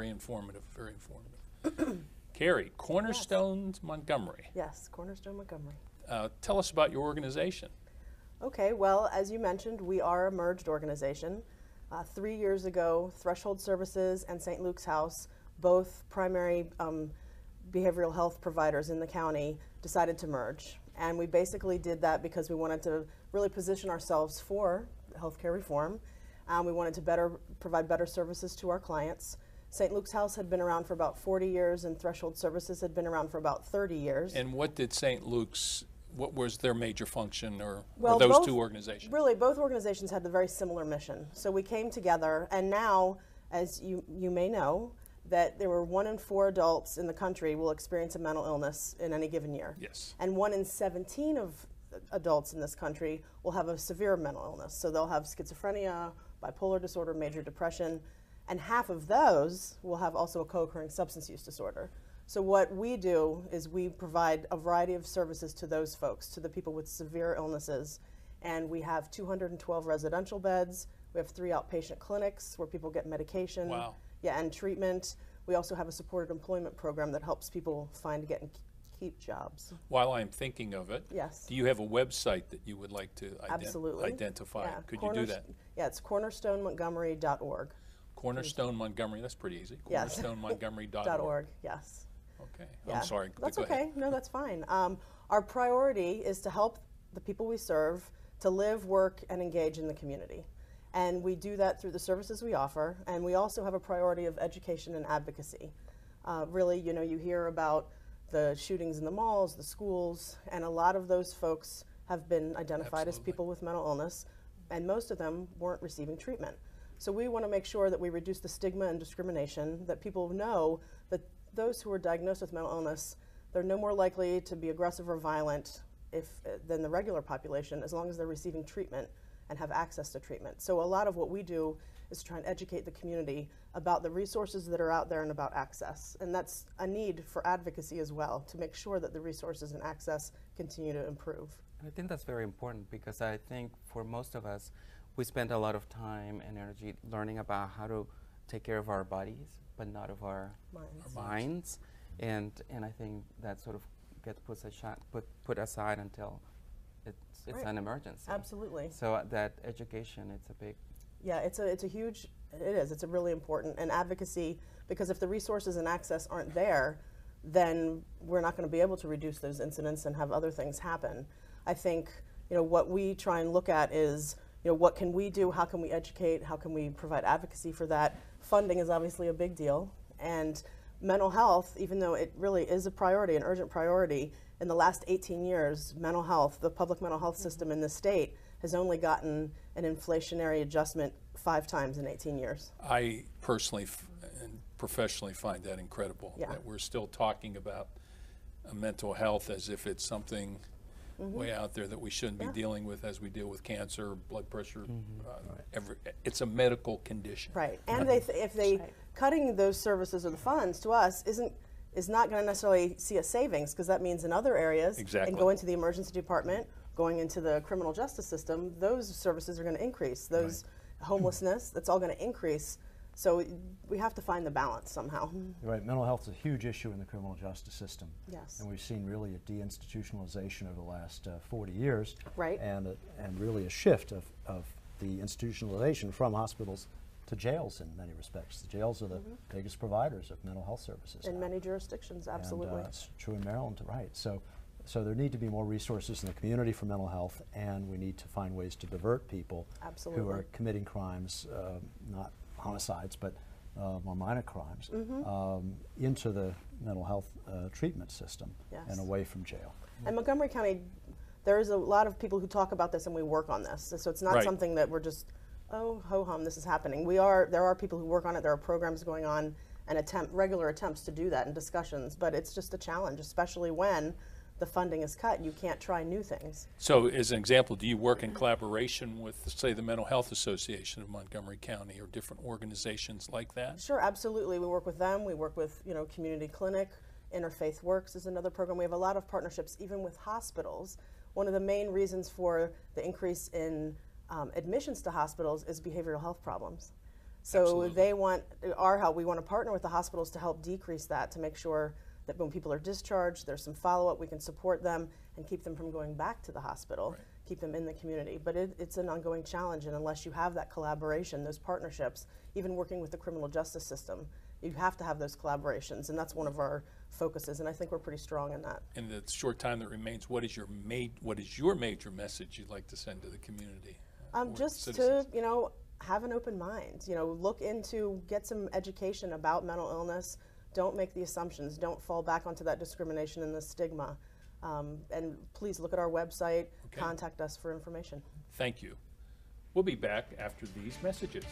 Very informative, very informative. Carrie, Cornerstone Montgomery. Yes, Cornerstone Montgomery. Tell us about your organization. Okay, well, as you mentioned, we are a merged organization. 3 years ago, Threshold Services and St. Luke's House, both primary behavioral health providers in the county, decided to merge. And we basically did that because we wanted to really position ourselves for healthcare reform. We wanted to provide better services to our clients. St. Luke's House had been around for about 40 years, and Threshold Services had been around for about 30 years. And what did St. Luke's, what was their major function, or Well, those two organizations? Really, both organizations had a very similar mission. So we came together, and now, as you may know, that there were 1 in 4 adults in the country will experience a mental illness in any given year. Yes. And 1 in 17 of adults in this country will have a severe mental illness. So they'll have schizophrenia, bipolar disorder, major depression, and half of those will have also a co-occurring substance use disorder. So what we do is we provide a variety of services to those folks, to the people with severe illnesses. And we have 212 residential beds. We have 3 outpatient clinics where people get medication. Wow. Yeah, and treatment. We also have a supported employment program that helps people find, get, and keep jobs. While I'm thinking of it, Yes. do you have a website that you would like to Absolutely. identify? Yeah. Could you do that? Yeah, it's cornerstonemontgomery.org. Cornerstone Montgomery, that's pretty easy. Yes. Cornerstonemontgomery.org. Yes. Okay, Yeah. I'm sorry. That's Go okay. ahead. No, that's fine. Our priority is to help the people we serve to live, work, and engage in the community. And we do that through the services we offer. And we also have a priority of education and advocacy. Really, you know, you hear about the shootings in the malls, the schools, and a lot of those folks have been identified as Absolutely. people with mental illness, and most of them weren't receiving treatment. So we want to make sure that we reduce the stigma and discrimination, that people know that those who are diagnosed with mental illness, they're no more likely to be aggressive or violent than the regular population, as long as they're receiving treatment and have access to treatment. So a lot of what we do is try and educate the community about the resources that are out there and about access. And that's a need for advocacy as well, to make sure that the resources and access continue to improve. I think that's very important, because I think for most of us, we spend a lot of time and energy learning about how to take care of our bodies, but not of our minds. And I think that sort of gets put aside until it's Right. an emergency. Absolutely. So that education, it's a big. Yeah, it's a huge, it's a really important, and advocacy, because if the resources and access aren't there, then we're not going to be able to reduce those incidents and have other things happen. I think, you know, what we try and look at is, you know, what can we do? How can we educate? How can we provide advocacy for that? Funding is obviously a big deal, and mental health, even though it really is a priority, an urgent priority, in the last 18 years, mental health, the public mental health system in the state has only gotten an inflationary adjustment 5 times in 18 years. I personally and professionally find that incredible, Yeah. that we're still talking about mental health as if it's something way out there that we shouldn't be dealing with as we deal with cancer, blood pressure. It's a medical condition. Right, and cutting those services or the funds to us is not going to necessarily see a savings, because that means in other areas, Exactly. and going to the emergency department, going into the criminal justice system, those services are going to increase. Those homelessness, that's all going to increase. So we have to find the balance somehow. You're right, mental health is a huge issue in the criminal justice system. Yes. And we've seen really a deinstitutionalization over the last 40 years. Right. And really a shift of the institutionalization from hospitals to jails in many respects. The jails are the biggest providers of mental health services In now. many jurisdictions, absolutely. And, it's true in Maryland, right. So there need to be more resources in the community for mental health, and we need to find ways to divert people Absolutely. who are committing crimes, not homicides, but more minor crimes, into the mental health treatment system and Yes. away from jail. And Montgomery County, there's a lot of people who talk about this, and we work on this. So it's not Right. something that we're just, oh, ho-hum, this is happening. There are people who work on it, there are programs going on, and regular attempts to do that and discussions, but it's just a challenge, especially when the funding is cut. You can't try new things. So as an example, do you work in collaboration with, say, the Mental Health Association of Montgomery County or different organizations like that? Sure, absolutely. We work with them. We work with, you know, Community Clinic. Interfaith Works is another program. We have a lot of partnerships even with hospitals. One of the main reasons for the increase in admissions to hospitals is behavioral health problems. So Absolutely. they want our help. We want to partner with the hospitals to help decrease that, to make sure that when people are discharged, there's some follow-up, we can support them and keep them from going back to the hospital, Right. keep them in the community. But it's an ongoing challenge, and unless you have that collaboration, those partnerships, even working with the criminal justice system, you have to have those collaborations, and that's one of our focuses, and I think we're pretty strong in that. In the short time that remains, what is your major message you'd like to send to the community? Or Just citizens? to, have an open mind, look into, get some education about mental illness. Don't make the assumptions. Don't fall back onto that discrimination and the stigma. And please look at our website, Okay. contact us for information. Thank you. We'll be back after these messages.